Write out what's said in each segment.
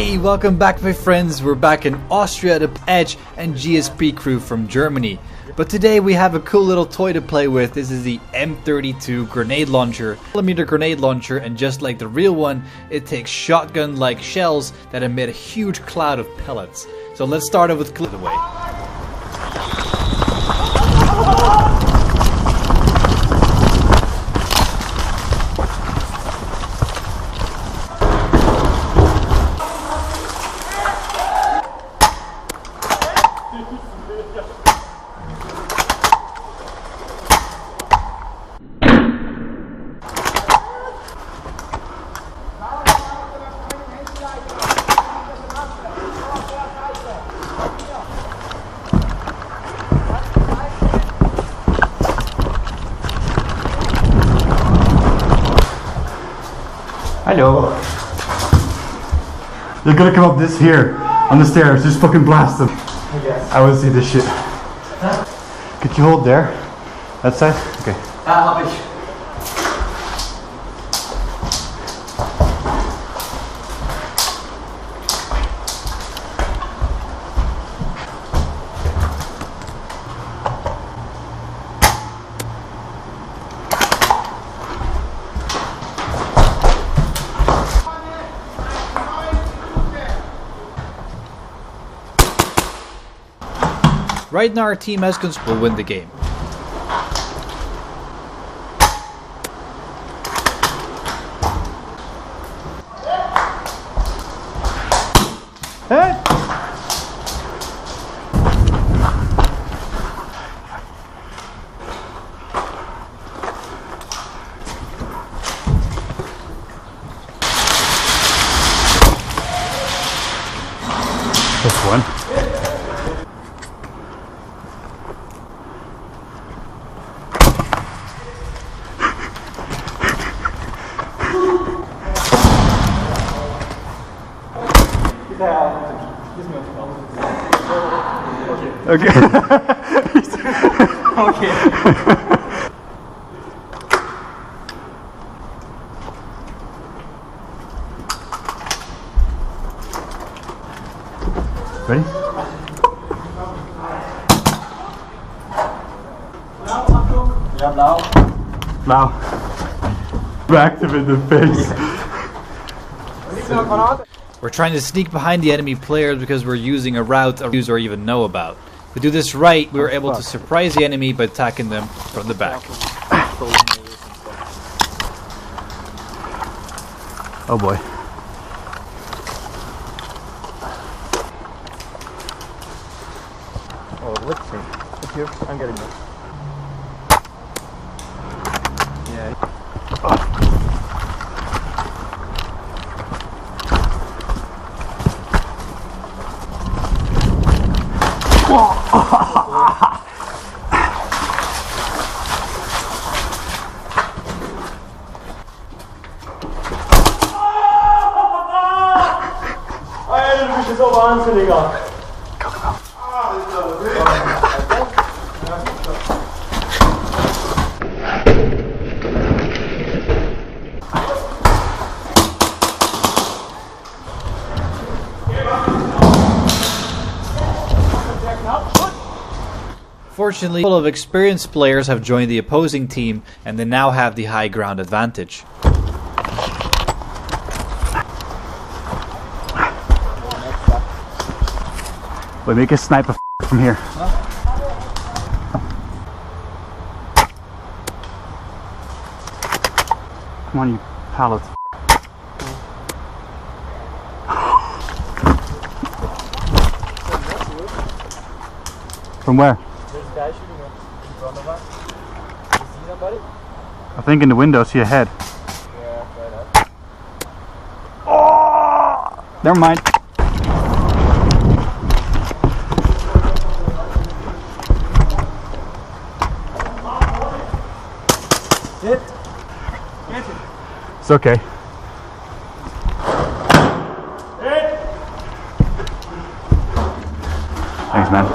Hey, welcome back my friends. We're back in Austria, the Edge and GSP crew from Germany. But today we have a cool little toy to play with. This is the M32 grenade launcher. 1mm grenade launcher, and just like the real one, it takes shotgun-like shells that emit a huge cloud of pellets. So let's start off with the way. Hello. You're gonna come up this here on the stairs. Just fucking blast them. Yes. I want to see this shit. Huh? Could you hold there? That side? Okay. Hab ich. Right now our team has control, will win the game. Hey! This one. Okay. Okay. Ready? Ja, blau. Blau. Whacked him in the face. We're trying to sneak behind the enemy players because we're using a route or use or even know about. To do this right, we were able to surprise the enemy by attacking them from the back. Oh boy. Oh, let's see. Up here, I'm getting it. Yeah. Alter, du bist ja so wahnsinniger. Fortunately, full of experienced players have joined the opposing team and they now have the high ground advantage. Wait, make a sniper from here. Come on, you pallets. From where? There's a guy shooting in front of us. You see somebody? I think in the window, see a head. Yeah, right up. Oh! Never mind. Hit. Get it. It's okay. Hit. Thanks, man.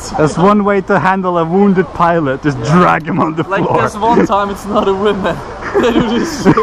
That's one way to handle a wounded pilot. Just drag him on the Like floor. this one time, it's not a win, man. They do this shit.